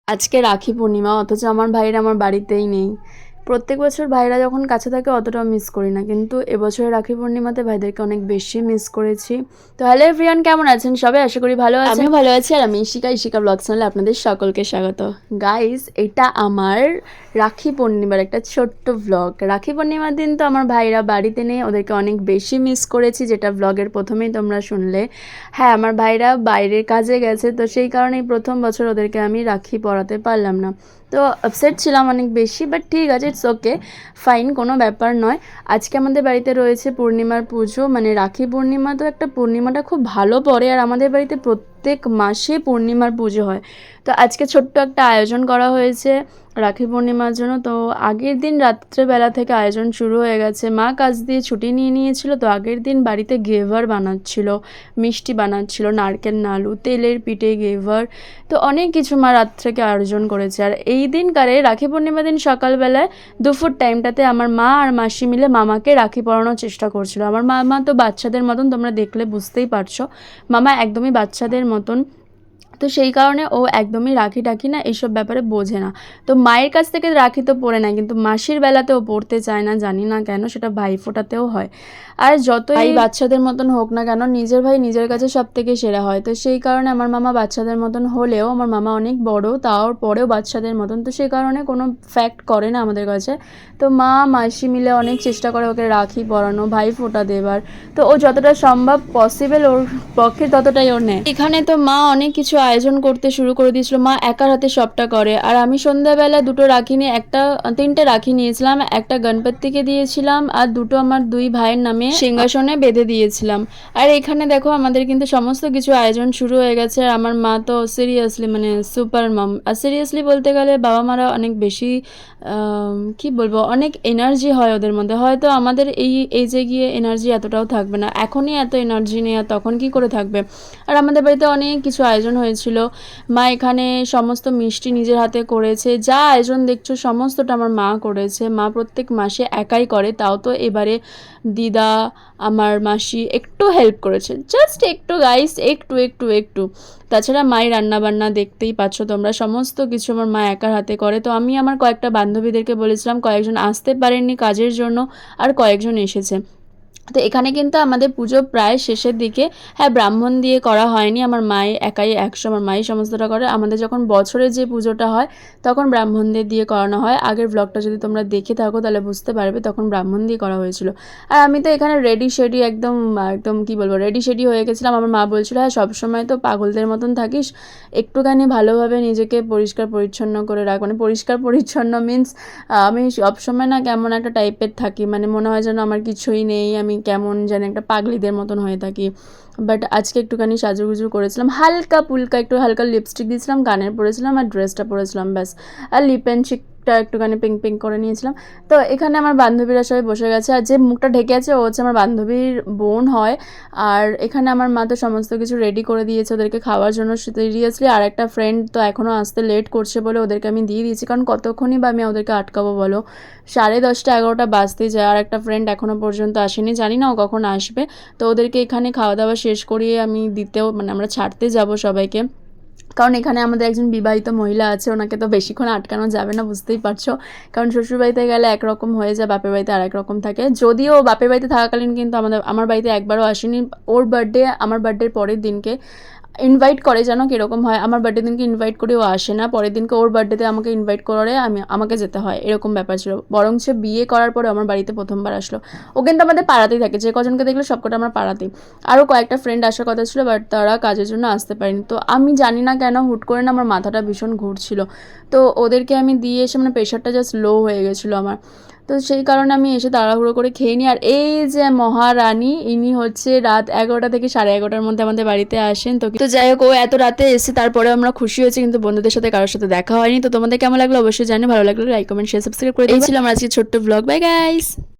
আজকে রাখি পূর্ণিমা, অথচ আমার ভাইরা আমার বাড়িতেই নেই। প্রত্যেক বছর ভাইরা যখন কাছে থাকে অতটাও মিস করি না, কিন্তু এবছরে রাখি পূর্ণিমাতে ভাইদেরকে অনেক বেশি মিস করেছি। তো হ্যালো এভরিওয়ান, কেমন আছেন সবাই? আশা করি ভালো আছেন। আমিও ভালো আছি, আর আমি ইশিকা ব্লগ চ্যানেলে আপনাদের সকলকে স্বাগত। গাইস, এটা আমার রাখি পূর্ণিমার একটা ছোট্ট ভ্লগ। রাখি পূর্ণিমার দিন তো আমার ভাইরা বাড়িতে নেই, ওদেরকে অনেক বেশি মিস করেছি, যেটা ভ্লগের প্রথমেই তোমরা শুনলে। হ্যাঁ, আমার ভাইরা বাইরের কাজে গেছে, তো সেই কারণেই প্রথম বছর ওদেরকে আমি রাখি পরাতে পারলাম না। তো আপসেট ছিলাম অনেক বেশি, বাট ঠিক আছে, ইটস ওকে, ফাইন, কোনো ব্যাপার নয়। আজকে আমাদের বাড়িতে রয়েছে পূর্ণিমার পুজো, মানে রাখি পূর্ণিমা। তো একটা পূর্ণিমাটা খুব ভালো পড়ে, আর আমাদের বাড়িতে প্রত্যেক মাসে পূর্ণিমার পুজো হয়। তো আজকে ছোট্ট একটা আয়োজন করা হয়েছে রাখি পূর্ণিমার জন্য। তো আগের দিন রাত্রেবেলা থেকে আয়োজন শুরু হয়ে গেছে। মা কাজ দিয়ে ছুটি নিয়ে নিয়েছিল, তো আগের দিন বাড়িতে ঘেভার বানাচ্ছিল, মিষ্টি বানাচ্ছিল, নারকেল নাড়ু, তেলের পিঠে, ঘেভার, তো অনেক কিছু মা রাত থেকে আয়োজন করেছে। আর এই দিনকারে রাখি পূর্ণিমা দিন সকালবেলায় দুপুর টাইমটাতে আমার মা আর মাসি মিলে মামাকে রাখি পরানোর চেষ্টা করছিল। আমার মামা তো বাচ্চাদের মতন, তোমরা দেখলে বুঝতেই পারছো, মামা একদমই বাচ্চাদের মতন। তো সেই কারণে ও একদমই রাখি টাখি না, এইসব ব্যাপারে বোঝে না। তো মায়ের কাছ থেকে রাখি তো পরে নেয়, কিন্তু মাসির বেলাতে ও পড়তে চায় না, জানি না কেন, সেটা ভাই ফোটাতেও হয়। আর যতই বাচ্চাদের মতন হোক না কেন, নিজের ভাই নিজের কাছে সব থেকে সেরা হয়। তো সেই কারণে আমার মামা বাচ্চাদের মতন হলেও, আমার মামা অনেক বড়, তার পরেও বাচ্চাদের মতন, তো সেই কারণে কোনো ফ্যাক্ট করে না আমাদের কাছে। তো মা মাসি মিলে অনেক চেষ্টা করে ওকে রাখি পরানো, ভাই ফোঁটা দেবার। তো ও যতটা সম্ভব পসিবল ওর পক্ষে ততটাই ওর নেয়। এখানে তো মা অনেক কিছু আয়োজন করতে শুরু করে দিয়েছিল, মা একার হাতে সবটা করে। আর আমি সন্ধ্যাবেলা দুটো রাখি নিয়ে, তিনটে রাখি নিয়েছিলাম, একটা গণপতিকে দিয়েছিলাম, আর দুটো আমার দুই ভাইয়ের নামে সিংহাসনে বেঁধে দিয়েছিলাম। আর এখানে দেখো আমাদের কিন্তু সমস্ত কিছু আয়োজন শুরু হয়ে গেছে। আর আমার মা তো সিরিয়াসলি, মানে সুপার মাম। আর সিরিয়াসলি বলতে গেলে বাবা মারা অনেক বেশি, কি বলবো, অনেক এনার্জি হয় ওদের মধ্যে। হয়তো আমাদের এই এজে গিয়ে এনার্জি এতটাও থাকবে না, এখনই এত এনার্জি নেই, আর তখন কি করে থাকবে। আর আমাদের বাড়িতে অনেক কিছু আয়োজন হয়েছিল। মা এখানে সমস্ত মিষ্টি নিজের হাতে করেছে, যা আয়োজন দেখছো সমস্তটা আমার মা করেছে। মা প্রত্যেক মাসে একাই করে, তাও তো এবারে দিদা, আমার মাসি একটু হেল্প করেছে, জাস্ট একটু গাইস, একটু। তাছাড়া মায়ের রান্নাবান্না দেখতেই পাচ্ছ তোমরা, সমস্ত কিছু আমার মা একার হাতে করে। তো আমি আমার কয়েকটা বান্ধবীদেরকে বলেছিলাম, কয়েকজন আসতে পারেননি কাজের জন্য, আর কয়েকজন এসেছে। তো এখানে কিন্তু আমাদের পুজো প্রায় শেষের দিকে। হ্যাঁ, ব্রাহ্মণ দিয়ে করা হয়নি, আমার মাই একাই 100, আমার মাই সমস্তটা করে। আমাদের যখন বছরে যে পুজোটা হয় তখন ব্রাহ্মণদের দিয়ে করানো হয়। আগের ব্লগটা যদি তোমরা দেখে থাকো তাহলে বুঝতে পারবে, তখন ব্রাহ্মণ দিয়ে করা হয়েছিল। আর আমি তো এখানে রেডি শেডি, একদম একদম কি বলবো, রেডি শেডি হয়ে গেছিলাম। আমার মা বলছিল, হ্যাঁ সবসময় তো পাগলদের মতন থাকিস, একটুখানি ভালোভাবে নিজেকে পরিষ্কার পরিচ্ছন্ন করে রাখ। মানে পরিষ্কার পরিচ্ছন্ন মিন্স, আমি সবসময় না কেমন একটা টাইপের থাকি, মানে মনে হয় যেন আমার কিছুই নেই, আমি কেমন জানি একটা পাগলিদের মতন হয়ে থাকি। বাট আজকে একটুখানি সাজুগুজু করেছিলাম, হালকা পুলকা, একটু হালকা লিপস্টিক দিয়েছিলাম, কানের পরেছিলাম, আর ড্রেসটা পরেছিলাম, ব্যাস। আর লিপ অ্যান্ড চিকটা একটুখানি পিঙ্ক পিঙ্ক করে নিয়েছিলাম। তো এখানে আমার বান্ধবীরা সবাই বসে গেছে, আর যে মুখটা ঢেকে আছে ও হচ্ছে আমার বান্ধবীর বোন হয়। আর এখানে আমার মা তো সমস্ত কিছু রেডি করে দিয়েছে ওদেরকে খাওয়ার জন্য। সিরিয়াসলি আর একটা ফ্রেন্ড তো এখনও আসতে লেট করছে বলে ওদেরকে আমি দিয়ে দিয়েছি, কারণ কতক্ষণই বা আমি ওদেরকে আটকাবো বলো, 10:30 11টা বাজতেই যায়। আর একটা ফ্রেন্ড এখনও পর্যন্ত আসেনি, জানি না ও কখন আসবে। তো ওদেরকে এখানে খাওয়া দাওয়া শেষ করিয়ে আমি দিতেও, মানে আমরা ছাড়তে যাব সবাইকে, কারণ এখানে আমাদের একজন বিবাহিত মহিলা আছে, ওনাকে তো বেশিক্ষণ আটকানো যাবে না, বুঝতেই পারছো। কারণ শ্বশুরবাড়িতে গেলে একরকম হয়ে যায়, বাপের বাড়িতে আরেক রকম থাকে। যদিও বাপের বাড়িতে থাকাকালীন কিন্তু আমার বাড়িতে একবারও আসেনি। ওর বার্থডে, আমার বার্থডের পরের দিনকে ইনভাইট করে, যেন কীরকম হয়, আমার বার্থডে দিনকে ইনভাইট করে ও আসে না, পরের দিনকে ওর বার্থডেতে আমাকে ইনভাইট করে আমাকে যেতে হয়, এরকম ব্যাপার ছিল। বরঞ্চ বিয়ে করার পরে আমার বাড়িতে প্রথমবার আসলো। ও কিন্তু আমাদের পাড়াতেই থাকে, যে কজনকে দেখলো সবকটা আমার পাড়াতেই। আরও কয়েকটা ফ্রেন্ড আসার কথা ছিল, বাট তারা কাজের জন্য আসতে পারেনি। তো আমি জানি না কেন হুট করে না আমার মাথাটা ভীষণ ঘুরছিল। তো ওদেরকে আমি দিয়ে এসে, মানে প্রেশারটা জাস্ট লো হয়ে গেছিলো আমার। তো সেই কারণে আমি এসে তাড়াহুড়ো করে খেয়ে নিই। আর এই যে মহারানী, ইনি হচ্ছে রাত 11টা থেকে 11:30টার মধ্যে আমাদের বাড়িতে আসেন। তো যাই হোক, ও এত রাতে এসে তারপরে আমরা খুশি হয়েছি, কিন্তু বন্ধুদের সাথে কারোর সাথে দেখা হয়নি। তো তোমাদের কেমন লাগলো অবশ্যই জানি, ভালো লাগলো লাইক কমেন্ট শেয়ার সাবস্ক্রাইব করে দিও। এই ছিল আমার আজকে ছোট্ট ব্লগ। Bye guys.